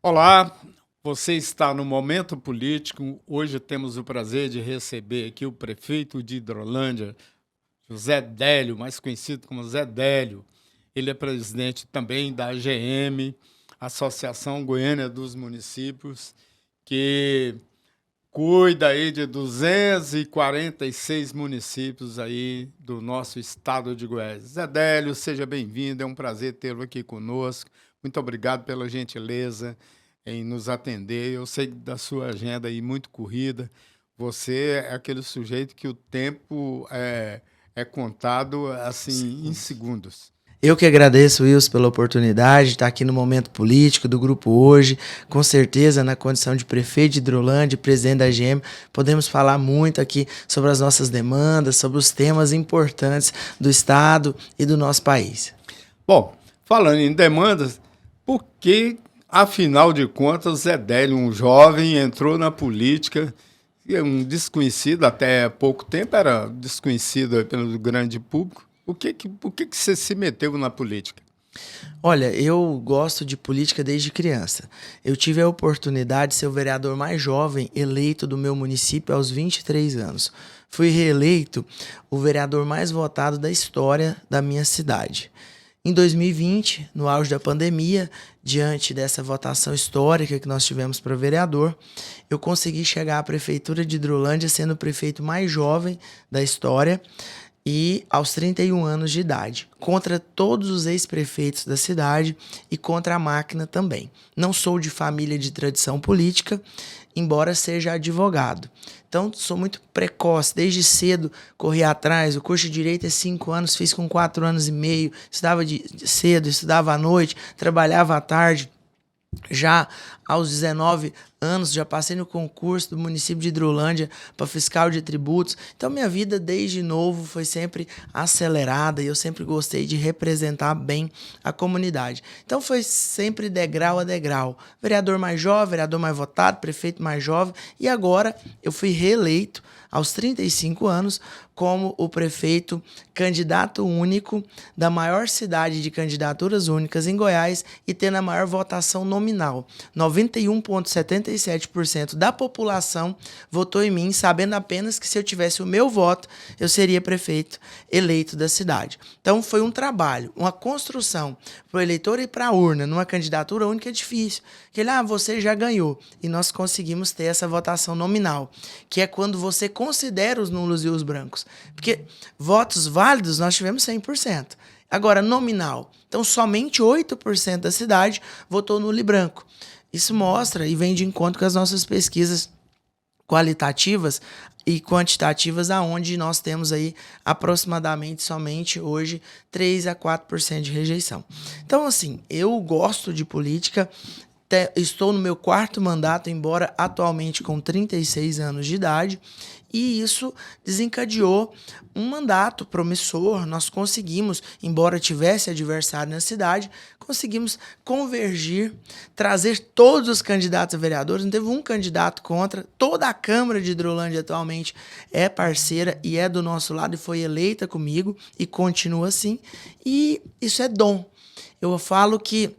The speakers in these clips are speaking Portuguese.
Olá, você está no Momento Político. Hoje temos o prazer de receber aqui o prefeito de Hidrolândia, José Délio, mais conhecido como Zé Délio. Ele é presidente também da AGM, Associação Goiânia dos Municípios, que cuida aí de 246 municípios aí do nosso estado de Goiás. Zé Délio, seja bem-vindo, é um prazer tê-lo aqui conosco. Muito obrigado pela gentileza em nos atender. Eu sei da sua agenda aí muito corrida. Você é aquele sujeito que o tempo é contado assim em Sim. segundos. Eu que agradeço, Wilson, pela oportunidade de estar aqui no Momento Político do Grupo Hoje. Com certeza, na condição de prefeito de Hidrolândia, presidente da AGM, podemos falar muito aqui sobre as nossas demandas, sobre os temas importantes do Estado e do nosso país. Bom, falando em demandas, por que, afinal de contas, Zé Délio, um jovem, entrou na política, e é um desconhecido, até pouco tempo era desconhecido aí pelo grande público. Por que você se meteu na política? Olha, eu gosto de política desde criança. Eu tive a oportunidade de ser o vereador mais jovem eleito do meu município aos 23 anos. Fui reeleito o vereador mais votado da história da minha cidade. Em 2020, no auge da pandemia, diante dessa votação histórica que nós tivemos para vereador, eu consegui chegar à prefeitura de Hidrolândia sendo o prefeito mais jovem da história e aos 31 anos de idade, contra todos os ex-prefeitos da cidade e contra a máquina também. Não sou de família de tradição política, embora seja advogado. Então, sou muito precoce, desde cedo corri atrás. O curso de Direito é 5 anos, fiz com 4 anos e meio, estudava cedo, estudava à noite, trabalhava à tarde. Já aos 19 anos, já passei no concurso do município de Hidrolândia para fiscal de tributos. Então, minha vida desde novo foi sempre acelerada e eu sempre gostei de representar bem a comunidade. Então, foi sempre degrau a degrau. Vereador mais jovem, vereador mais votado, prefeito mais jovem. E agora eu fui reeleito aos 35 anos como o prefeito candidato único da maior cidade de candidaturas únicas em Goiás e tendo a maior votação nominal. 91,77% da população votou em mim, sabendo apenas que se eu tivesse o meu voto, eu seria prefeito eleito da cidade. Então foi um trabalho, uma construção para o eleitor ir para a urna numa candidatura única é difícil. Que você já ganhou. E nós conseguimos ter essa votação nominal, que é quando você considera os nulos e os brancos. Porque votos válidos nós tivemos 100%. Agora, nominal. Então, somente 8% da cidade votou nulo e branco. Isso mostra e vem de encontro com as nossas pesquisas qualitativas e quantitativas, aonde nós temos aí aproximadamente somente hoje 3 a 4% de rejeição. Então, assim, eu gosto de política, estou no meu quarto mandato, embora atualmente com 36 anos de idade, e isso desencadeou um mandato promissor. Nós conseguimos, embora tivesse adversário na cidade, conseguimos convergir, trazer todos os candidatos a vereadores. Não teve um candidato contra. Toda a Câmara de Hidrolândia atualmente é parceira e é do nosso lado e foi eleita comigo e continua assim. E isso é dom. Eu falo que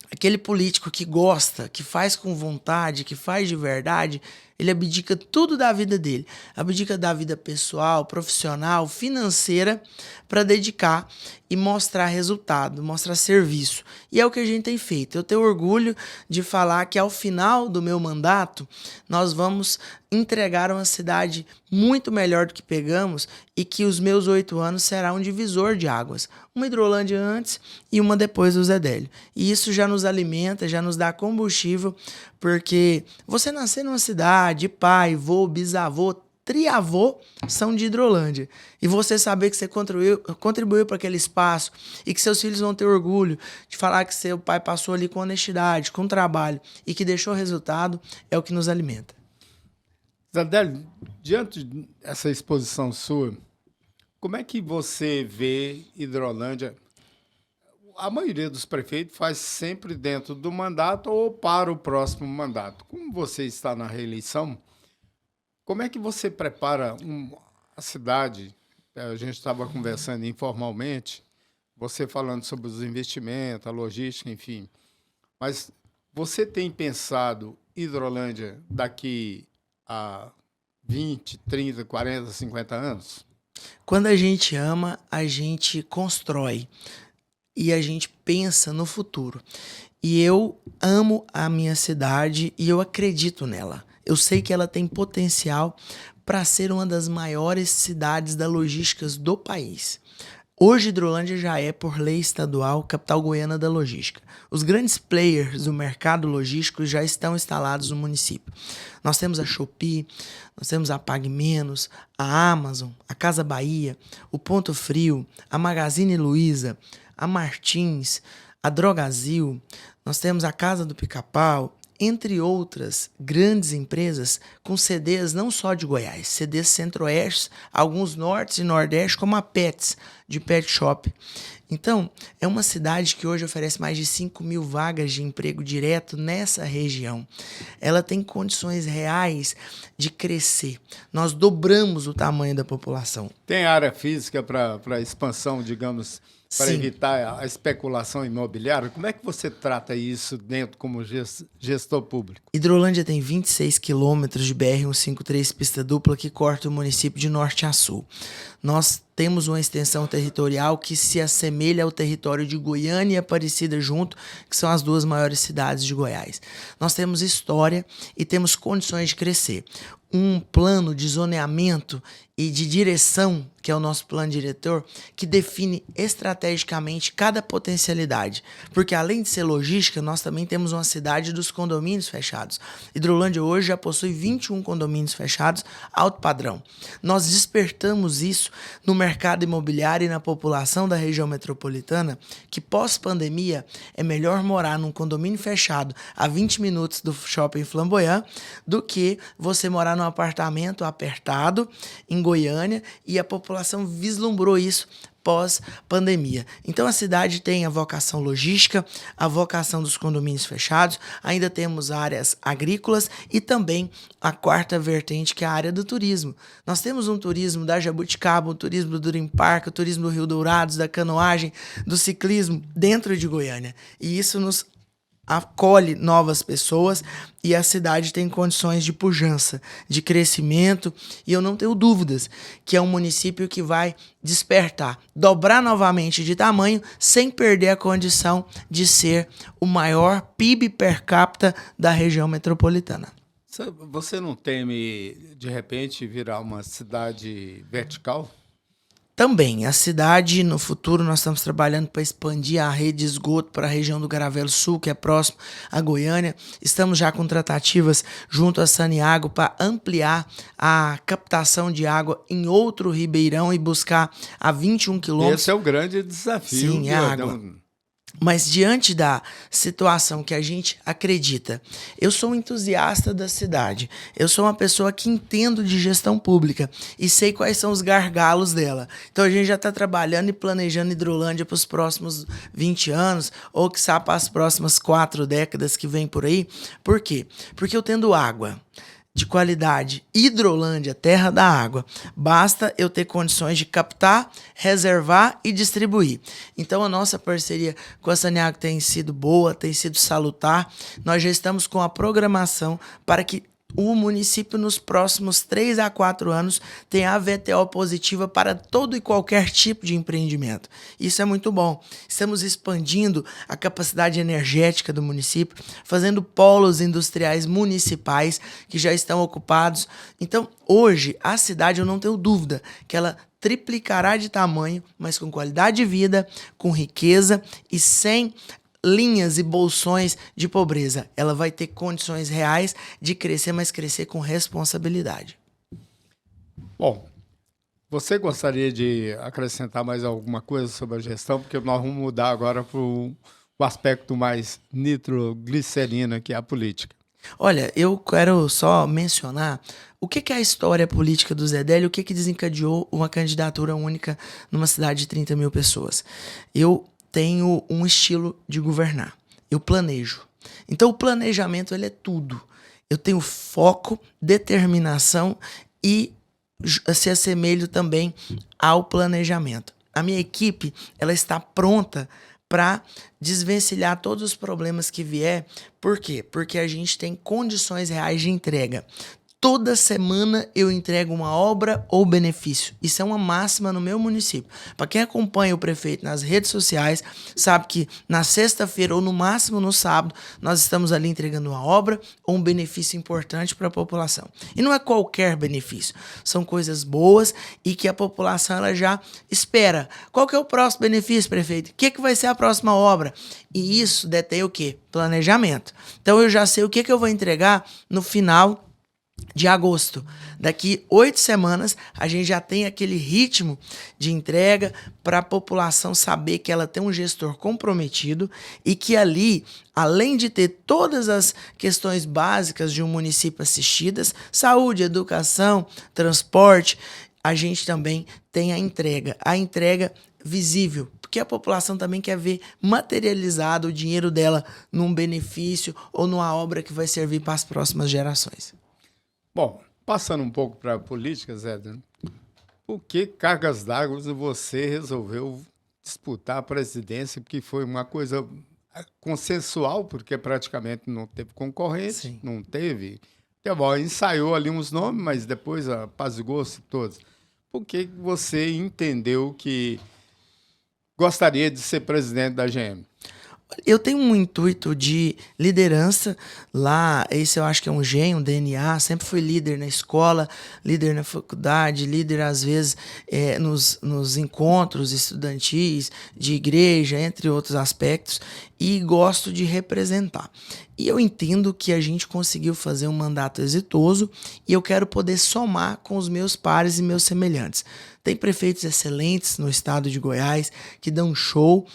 aquele político que gosta, que faz com vontade, que faz de verdade, ele abdica tudo da vida dele. Abdica da vida pessoal, profissional, financeira, para dedicar e mostrar resultado, mostrar serviço. E é o que a gente tem feito. Eu tenho orgulho de falar que ao final do meu mandato, nós vamos entregar uma cidade muito melhor do que pegamos e que os meus 8 anos será um divisor de águas. Uma Hidrolândia antes e uma depois do Zé Délio. E isso já nos alimenta, já nos dá combustível, porque você nascer numa cidade, pai, vô, bisavô, triavô são de Hidrolândia. E você saber que você contribuiu para aquele espaço e que seus filhos vão ter orgulho de falar que seu pai passou ali com honestidade, com trabalho e que deixou resultado, é o que nos alimenta. Zé, diante dessa exposição sua, como é que você vê Hidrolândia? A maioria dos prefeitos faz sempre dentro do mandato ou para o próximo mandato. Como você está na reeleição, como é que você prepara a cidade? A gente estava conversando informalmente, você falando sobre os investimentos, a logística, enfim. Mas Você tem pensado Hidrolândia daqui a 20, 30, 40, 50 anos? Quando a gente ama, a gente constrói e a gente pensa no futuro. E eu amo a minha cidade e eu acredito nela. Eu sei que ela tem potencial para ser uma das maiores cidades da logística do país. Hoje, Hidrolândia já é, por lei estadual, capital goiana da logística. Os grandes players do mercado logístico já estão instalados no município. Nós temos a Shopee, nós temos a Pague Menos, a Amazon, a Casa Bahia, o Ponto Frio, a Magazine Luiza, a Martins, a Drogazil, nós temos a Casa do Pica-Pau, entre outras grandes empresas com CDs não só de Goiás, CDs centro-oeste, alguns nortes e nordeste, como a Pets, de Pet Shop. Então, é uma cidade que hoje oferece mais de 5.000 vagas de emprego direto nessa região. Ela tem condições reais de crescer. Nós dobramos o tamanho da população. Tem área física para expansão, digamos, para Sim. evitar a especulação imobiliária? Como é que você trata isso dentro como gestor público? Hidrolândia tem 26 quilômetros de BR-153 pista dupla que corta o município de norte a sul. Nós temos uma extensão territorial que se assemelha ao território de Goiânia e Aparecida junto, que são as duas maiores cidades de Goiás. Nós temos história e temos condições de crescer. Um plano de zoneamento e de direção, que é o nosso plano diretor, que define estrategicamente cada potencialidade. Porque além de ser logística, nós também temos uma cidade dos condomínios fechados. Hidrolândia hoje já possui 21 condomínios fechados, alto padrão. Nós despertamos isso no mercado imobiliário e na população da região metropolitana, que pós-pandemia é melhor morar num condomínio fechado a 20 minutos do shopping Flamboyant do que você morar num apartamento apertado em Goiânia, e a população vislumbrou isso pós-pandemia. Então a cidade tem a vocação logística, a vocação dos condomínios fechados, ainda temos áreas agrícolas e também a quarta vertente, que é a área do turismo. Nós temos um turismo da Jabuticaba, um turismo do Dream Park, o turismo do Rio Dourados, da canoagem, do ciclismo dentro de Goiânia. E isso nos acolhe novas pessoas e a cidade tem condições de pujança, de crescimento, e eu não tenho dúvidas que é um município que vai despertar, dobrar novamente de tamanho, sem perder a condição de ser o maior PIB per capita da região metropolitana. Você não teme, de repente, virar uma cidade vertical? Também, a cidade, no futuro, nós estamos trabalhando para expandir a rede de esgoto para a região do Garavelo Sul, que é próximo a Goiânia. Estamos já com tratativas junto a Saniago para ampliar a captação de água em outro ribeirão e buscar a 21 quilômetros. Esse é o grande desafio. Sim, é água. Mas diante da situação que a gente acredita, eu sou um entusiasta da cidade, eu sou uma pessoa que entendo de gestão pública e sei quais são os gargalos dela. Então a gente já está trabalhando e planejando Hidrolândia para os próximos 20 anos, ou quiçá para as próximas 4 décadas que vem por aí. Por quê? Porque eu tendo água de qualidade, Hidrolândia, terra da água, basta eu ter condições de captar, reservar e distribuir. Então a nossa parceria com a Saniago tem sido boa, tem sido salutar. Nós já estamos com a programação para que o município nos próximos 3 a 4 anos tenha a VTO positiva para todo e qualquer tipo de empreendimento. Isso é muito bom. Estamos expandindo a capacidade energética do município, fazendo polos industriais municipais que já estão ocupados. Então, hoje, a cidade, eu não tenho dúvida que ela triplicará de tamanho, mas com qualidade de vida, com riqueza e sem linhas e bolsões de pobreza. Ela vai ter condições reais de crescer, mas crescer com responsabilidade. Bom, você gostaria de acrescentar mais alguma coisa sobre a gestão? Porque nós vamos mudar agora para o aspecto mais nitroglicerina, que é a política. Olha, eu quero só mencionar o que é a história política do Zé Délio, o que desencadeou uma candidatura única numa cidade de 30 mil pessoas. Eu tenho um estilo de governar. Eu planejo. Então, o planejamento ele é tudo. Eu tenho foco, determinação e se assemelho também ao planejamento. A minha equipe ela está pronta para desvencilhar todos os problemas que vier. Por quê? Porque a gente tem condições reais de entrega. Toda semana eu entrego uma obra ou benefício. Isso é uma máxima no meu município. Para quem acompanha o prefeito nas redes sociais, sabe que na sexta-feira ou no máximo no sábado, nós estamos ali entregando uma obra ou um benefício importante para a população. E não é qualquer benefício. São coisas boas e que a população ela já espera. Qual que é o próximo benefício, prefeito? O que vai ser a próxima obra? E isso detém o quê? Planejamento. Então eu já sei o que eu vou entregar no final de agosto. Daqui 8 semanas, a gente já tem aquele ritmo de entrega para a população saber que ela tem um gestor comprometido e que ali, além de ter todas as questões básicas de um município assistidas, saúde, educação, transporte, a gente também tem a entrega visível, porque a população também quer ver materializado o dinheiro dela num benefício ou numa obra que vai servir para as próximas gerações. Bom, passando um pouco para a política, Zé, por que cargas d'água você resolveu disputar a presidência? Porque foi uma coisa consensual, porque praticamente não teve concorrente, Sim. não teve. Bom, ensaiou ali uns nomes, mas depois apazigou-se todos. Por que você entendeu que gostaria de ser presidente da GM? Eu tenho um intuito de liderança lá, esse eu acho que é um gene, um DNA, sempre fui líder na escola, líder na faculdade, líder às vezes nos encontros estudantis, de igreja, entre outros aspectos, e gosto de representar. E eu entendo que a gente conseguiu fazer um mandato exitoso e eu quero poder somar com os meus pares e meus semelhantes. Tem prefeitos excelentes no estado de Goiás que dão show,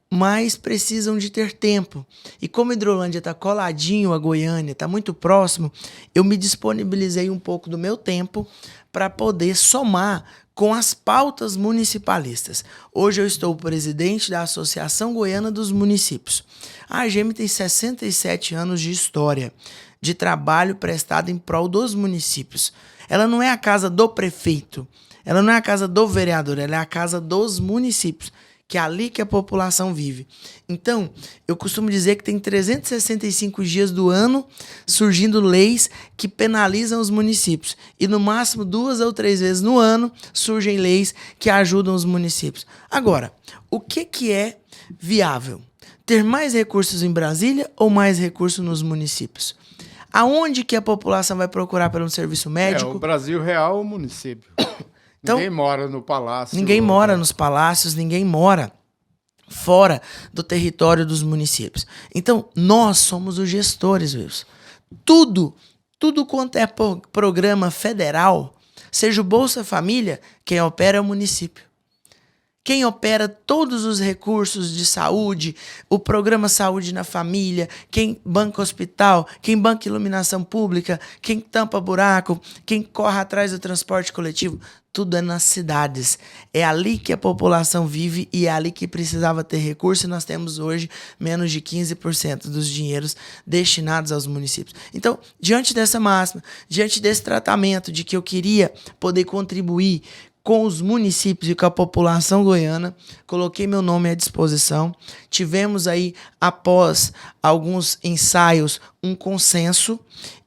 mas precisam de ter tempo. E como Hidrolândia está coladinho a Goiânia, está muito próximo, eu me disponibilizei um pouco do meu tempo para poder somar com as pautas municipalistas. Hoje eu estou presidente da Associação Goiana dos Municípios. A AGM tem 67 anos de história, de trabalho prestado em prol dos municípios. Ela não é a casa do prefeito, ela não é a casa do vereador, ela é a casa dos municípios, que é ali que a população vive. Então, eu costumo dizer que tem 365 dias do ano surgindo leis que penalizam os municípios. E no máximo 2 ou 3 vezes no ano surgem leis que ajudam os municípios. Agora, o que é viável? Ter mais recursos em Brasília ou mais recursos nos municípios? Aonde que a população vai procurar por um serviço médico? O Brasil real é o município. Então, ninguém mora no palácio. Ninguém mora nos palácios, ninguém mora fora do território dos municípios. Então, nós somos os gestores, Wilson. Tudo quanto é programa federal, seja o Bolsa Família, quem opera é o município. Quem opera todos os recursos de saúde, o programa Saúde na Família, quem banca hospital, quem banca iluminação pública, quem tampa buraco, quem corre atrás do transporte coletivo, tudo é nas cidades. É ali que a população vive e é ali que precisava ter recurso e nós temos hoje menos de 15% dos dinheiros destinados aos municípios. Então, diante dessa máxima, diante desse tratamento de que eu queria poder contribuir com os municípios e com a população goiana, coloquei meu nome à disposição. Tivemos aí, após alguns ensaios, um consenso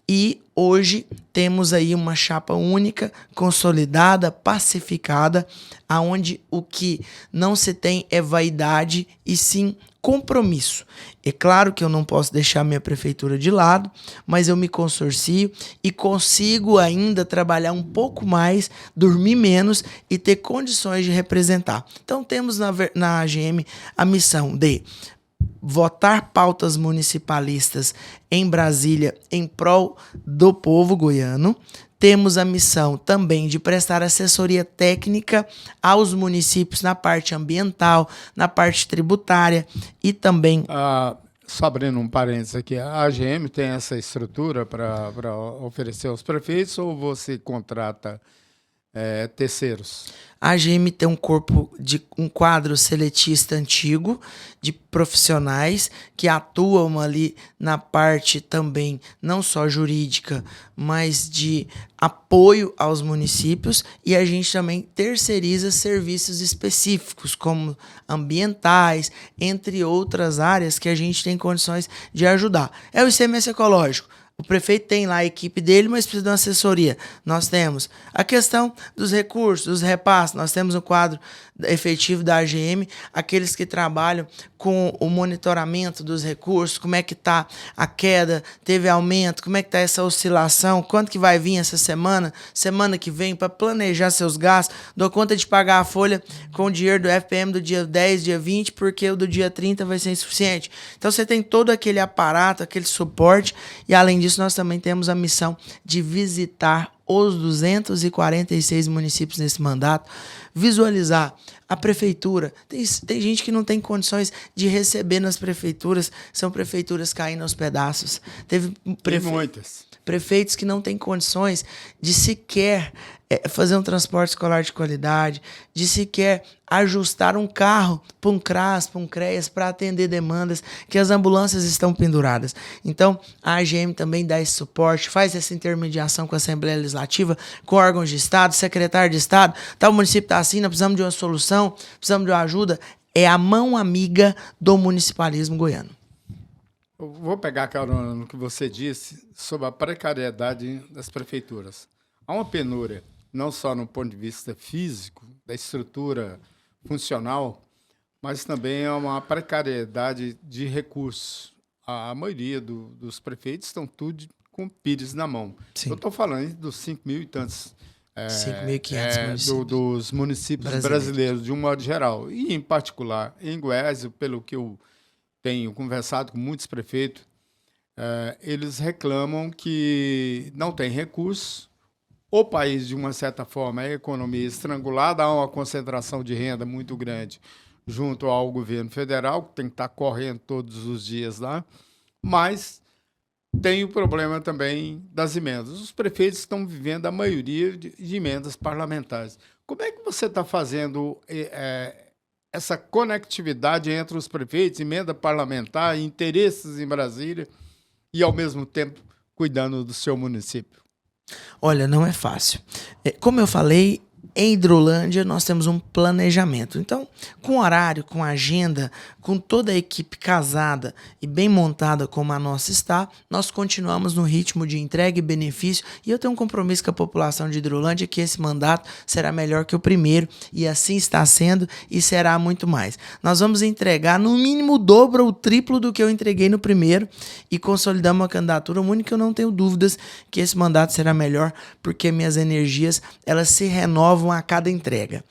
e hoje temos aí uma chapa única, consolidada, pacificada, aonde o que não se tem é vaidade e sim compromisso. É claro que eu não posso deixar minha prefeitura de lado, mas eu me consorcio e consigo ainda trabalhar um pouco mais, dormir menos e ter condições de representar. Então temos na AGM a missão de votar pautas municipalistas em Brasília em prol do povo goiano. Temos a missão também de prestar assessoria técnica aos municípios na parte ambiental, na parte tributária e também... Só abrindo um parênteses aqui, a AGM tem essa estrutura para oferecer aos prefeitos ou você contrata terceiros? A AGM tem um quadro seletista antigo de profissionais que atuam ali na parte também não só jurídica, mas de apoio aos municípios, e a gente também terceiriza serviços específicos como ambientais, entre outras áreas que a gente tem condições de ajudar. É o ICMS ecológico. O prefeito tem lá a equipe dele, mas precisa de uma assessoria. Nós temos a questão dos recursos, dos repasses. Nós temos um quadro efetivo da AGM, aqueles que trabalham com o monitoramento dos recursos, como é que está a queda, teve aumento, como é que está essa oscilação, quanto que vai vir essa semana que vem, para planejar seus gastos. Dou conta de pagar a folha com o dinheiro do FPM do dia 10, dia 20, porque o do dia 30 vai ser insuficiente. Então você tem todo aquele aparato, aquele suporte, e além disso nós também temos a missão de visitar os 246 municípios nesse mandato, visualizar a prefeitura. Tem gente que não tem condições de receber nas prefeituras, são prefeituras caindo aos pedaços. Teve muitas. Prefeitos que não têm condições de sequer fazer um transporte escolar de qualidade, de sequer ajustar um carro para um CRAS, para um CREAS, para atender demandas, que as ambulâncias estão penduradas. Então, a AGM também dá esse suporte, faz essa intermediação com a Assembleia Legislativa, com órgãos de Estado, secretário de Estado, o município está assim, nós precisamos de uma solução, precisamos de uma ajuda. É a mão amiga do municipalismo goiano. Eu vou pegar, carona, no que você disse sobre a precariedade das prefeituras. Há uma penúria, não só no ponto de vista físico, da estrutura funcional, mas também há uma precariedade de recursos. A maioria dos prefeitos estão tudo com o pires na mão. Sim. Eu estou falando dos 5 mil e tantos 5.500 municípios. Dos municípios brasileiros, de um modo geral. E, em particular, em Goiás, pelo que eu tenho conversado com muitos prefeitos, eles reclamam que não tem recursos. O país, de uma certa forma, é a economia estrangulada, há uma concentração de renda muito grande junto ao governo federal, que tem que estar correndo todos os dias lá, mas tem o problema também das emendas. Os prefeitos estão vivendo a maioria de emendas parlamentares. Como é que você está fazendo essa conectividade entre os prefeitos, emenda parlamentar, interesses em Brasília e, ao mesmo tempo, cuidando do seu município? Olha, não é fácil. Como eu falei, em Hidrolândia nós temos um planejamento. Então, com horário, com agenda, com toda a equipe casada e bem montada como a nossa está, nós continuamos no ritmo de entrega e benefício, e eu tenho um compromisso com a população de Hidrolândia que esse mandato será melhor que o primeiro, e assim está sendo e será muito mais. Nós vamos entregar no mínimo o dobro ou o triplo do que eu entreguei no primeiro e consolidamos uma candidatura única. Eu não tenho dúvidas que esse mandato será melhor, porque minhas energias elas se renovam a cada entrega.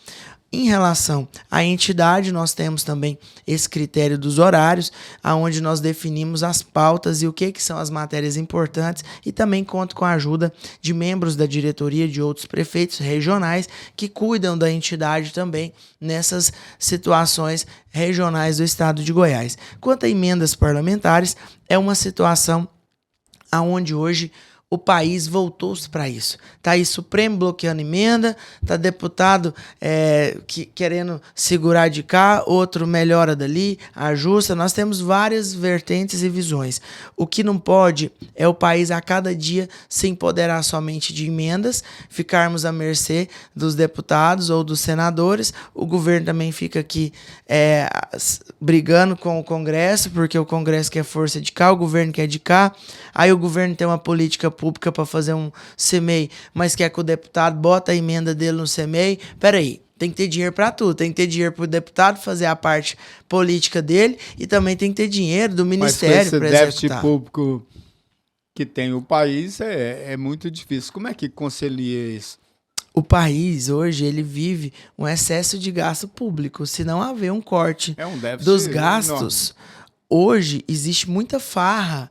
Em relação à entidade, nós temos também esse critério dos horários, onde nós definimos as pautas e o que são as matérias importantes, e também conto com a ajuda de membros da diretoria de outros prefeitos regionais que cuidam da entidade também nessas situações regionais do estado de Goiás. Quanto a emendas parlamentares, é uma situação onde hoje o país voltou-se para isso. Está aí Supremo bloqueando emenda, está deputado querendo segurar de cá, outro melhora dali, ajusta. Nós temos várias vertentes e visões. O que não pode é o país a cada dia se empoderar somente de emendas, ficarmos à mercê dos deputados ou dos senadores. O governo também fica aqui brigando com o Congresso, porque o Congresso quer força de cá, o governo quer de cá. Aí o governo tem uma política pública para fazer um CMEI, mas quer que o deputado bota a emenda dele no CMEI. Peraí, tem que ter dinheiro para tudo. Tem que ter dinheiro para o deputado fazer a parte política dele, e também tem que ter dinheiro do ministério para executar. Mas esse déficit público que tem o país é muito difícil. Como é que concilia isso? O país hoje ele vive um excesso de gasto público. Se não haver um corte dos gastos, hoje existe muita farra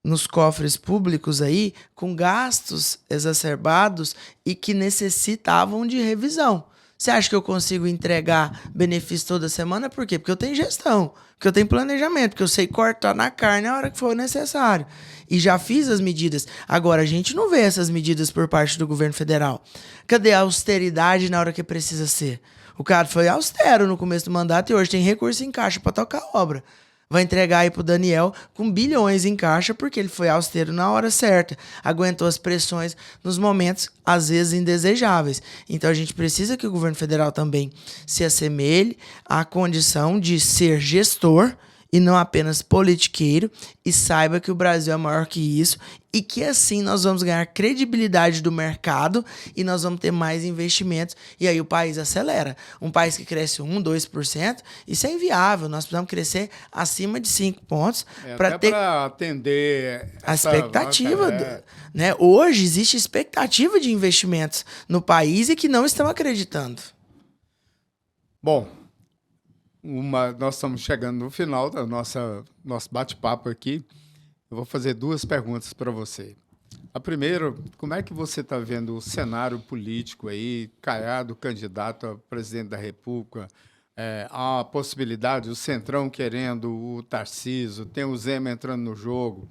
nos cofres públicos aí, com gastos exacerbados e que necessitavam de revisão. Você acha que eu consigo entregar benefício toda semana? Por quê? Porque eu tenho gestão, porque eu tenho planejamento, porque eu sei cortar na carne a hora que for necessário. E já fiz as medidas. Agora, a gente não vê essas medidas por parte do governo federal. Cadê a austeridade na hora que precisa ser? O cara foi austero no começo do mandato e hoje tem recurso em caixa para tocar a obra. Vai entregar aí pro Daniel com bilhões em caixa porque ele foi austero na hora certa. Aguentou as pressões nos momentos, às vezes, indesejáveis. Então a gente precisa que o governo federal também se assemelhe à condição de ser gestor e não apenas politiqueiro, e saiba que o Brasil é maior que isso e que assim nós vamos ganhar credibilidade do mercado e nós vamos ter mais investimentos e aí o país acelera. Um país que cresce 1, 2%, isso é inviável, nós precisamos crescer acima de 5 pontos para ter para atender a expectativa. Né? Hoje existe expectativa de investimentos no país e que não estão acreditando. Bom, nós estamos chegando no final do nosso bate-papo aqui. Eu vou fazer 2 perguntas para você. A primeira, como é que você está vendo o cenário político aí, Caiado, candidato a presidente da República, há a possibilidade, o Centrão querendo o Tarcísio, tem o Zema entrando no jogo.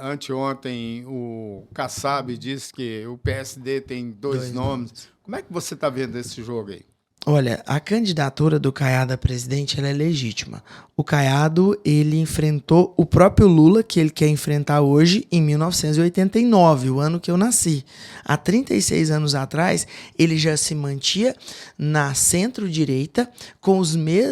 Anteontem, o Kassab disse que o PSD tem 2 nomes. Como é que você está vendo esse jogo aí? Olha, a candidatura do Caiado a presidente ela é legítima. O Caiado, ele enfrentou o próprio Lula, que ele quer enfrentar hoje, em 1989, o ano que eu nasci. Há 36 anos atrás, ele já se mantinha na centro-direita com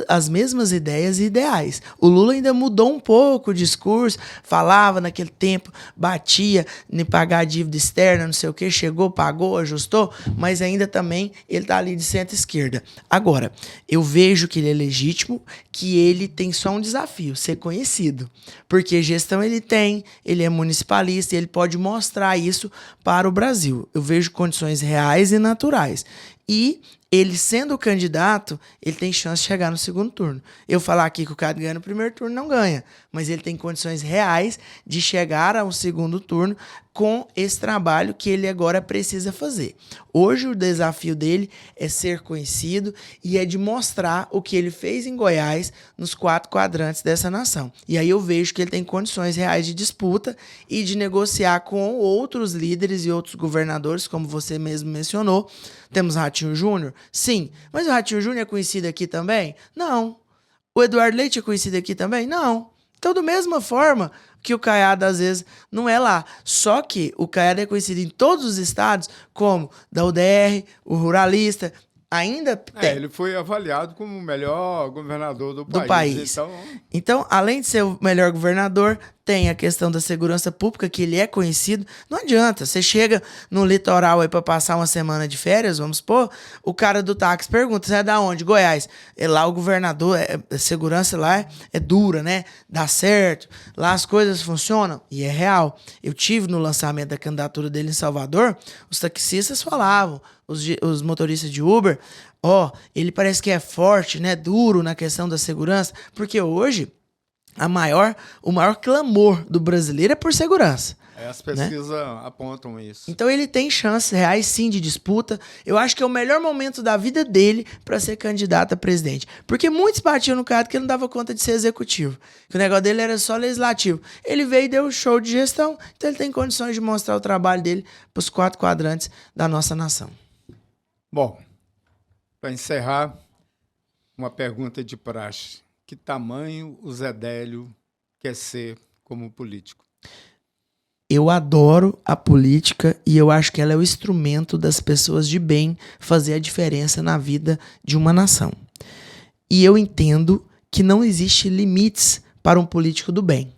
as mesmas ideias e ideais. O Lula ainda mudou um pouco o discurso, falava naquele tempo, batia em pagar dívida externa, não sei o que, chegou, pagou, ajustou, mas ainda também ele está ali de centro-esquerda. Agora, eu vejo que ele é legítimo, que ele tem só um desafio, ser conhecido. Porque gestão ele tem, ele é municipalista e ele pode mostrar isso para o Brasil. Eu vejo condições reais e naturais. E ele sendo candidato, ele tem chance de chegar no segundo turno. Eu falar aqui que o cara ganha no primeiro turno, não ganha. Mas ele tem condições reais de chegar ao segundo turno com esse trabalho que ele agora precisa fazer. Hoje o desafio dele é ser conhecido e é de mostrar o que ele fez em Goiás nos 4 quadrantes dessa nação. E aí eu vejo que ele tem condições reais de disputa e de negociar com outros líderes e outros governadores, como você mesmo mencionou. Temos Ratinho Júnior? Sim. Mas o Ratinho Júnior é conhecido aqui também? Não. O Eduardo Leite é conhecido aqui também? Não. Então, da mesma forma que o Caiado, às vezes, não é lá. Só que o Caiado é conhecido em todos os estados como da UDR, o ruralista, ainda tem. Ele foi avaliado como o melhor governador do país. Então, além de ser o melhor governador, tem a questão da segurança pública, que ele é conhecido. Não adianta, você chega no litoral aí para passar uma semana de férias, vamos supor, o cara do táxi pergunta, você é da onde? Goiás. Lá o governador, a segurança lá é dura, né? Dá certo, lá as coisas funcionam, e é real. Eu tive no lançamento da candidatura dele em Salvador, os taxistas falavam, os motoristas de Uber, ele parece que é forte, né? Duro na questão da segurança, porque hoje o maior clamor do brasileiro é por segurança. As pesquisas apontam isso. Então ele tem chances reais sim de disputa. Eu acho que é o melhor momento da vida dele para ser candidato a presidente. Porque muitos batiam no cara que ele não dava conta de ser executivo. Que o negócio dele era só legislativo. Ele veio e deu um show de gestão. Então ele tem condições de mostrar o trabalho dele para os 4 quadrantes da nossa nação. Bom, para encerrar, uma pergunta de praxe. Que tamanho o Zé Délio quer ser como político? Eu adoro a política e eu acho que ela é o instrumento das pessoas de bem fazer a diferença na vida de uma nação. E eu entendo que não existe limites para um político do bem.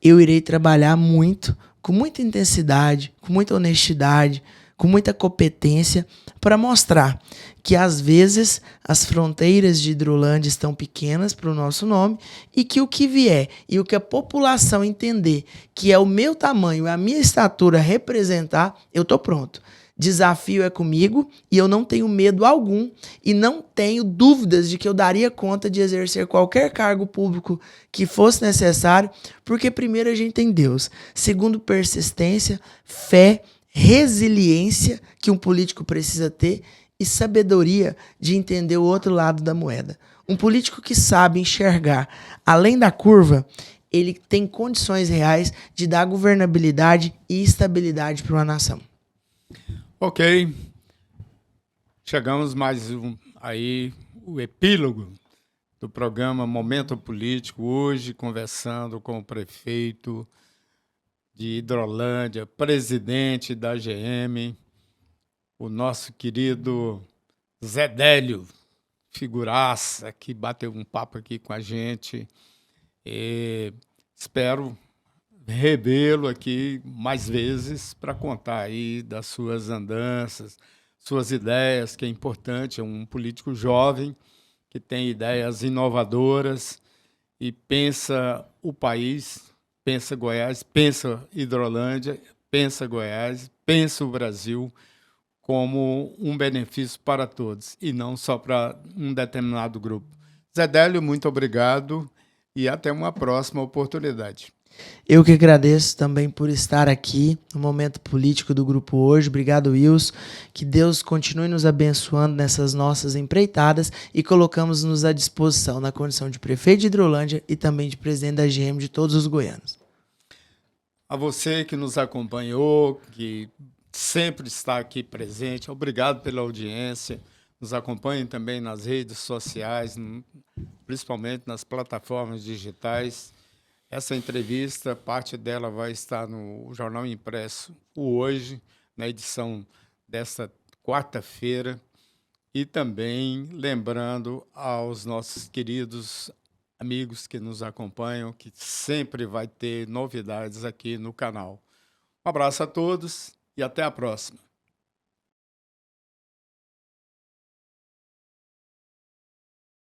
Eu irei trabalhar muito, com muita intensidade, com muita honestidade, com muita competência, para mostrar que às vezes as fronteiras de Hidrolândia estão pequenas para o nosso nome e que o que vier e o que a população entender que é o meu tamanho, a minha estatura representar, eu estou pronto. Desafio é comigo e eu não tenho medo algum e não tenho dúvidas de que eu daria conta de exercer qualquer cargo público que fosse necessário, porque primeiro a gente tem Deus, segundo persistência, fé, resiliência que um político precisa ter e sabedoria de entender o outro lado da moeda. Um político que sabe enxergar além da curva, ele tem condições reais de dar governabilidade e estabilidade para uma nação. Ok. Chegamos mais aí, o epílogo do programa Momento Político, hoje conversando com o prefeito de Hidrolândia, presidente da AGM, o nosso querido Zé Délio, figuraça, que bateu um papo aqui com a gente. E espero revê-lo aqui mais vezes para contar aí das suas andanças, suas ideias, que é importante. É um político jovem que tem ideias inovadoras e pensa o país, pensa Goiás, pensa Hidrolândia, pensa Goiás, pensa o Brasil como um benefício para todos e não só para um determinado grupo. Zé Délio, muito obrigado e até uma próxima oportunidade. Eu que agradeço também por estar aqui no Momento Político do Grupo Hoje. Obrigado, Wilson. Que Deus continue nos abençoando nessas nossas empreitadas e colocamos-nos à disposição na condição de prefeito de Hidrolândia e também de presidente da AGM de todos os goianos. A você que nos acompanhou, que sempre está aqui presente, obrigado pela audiência. Nos acompanhem também nas redes sociais, principalmente nas plataformas digitais. Essa entrevista, parte dela vai estar no Jornal Impresso Hoje, na edição desta quarta-feira. E também lembrando aos nossos queridos amigos que nos acompanham, que sempre vai ter novidades aqui no canal. Um abraço a todos e até a próxima.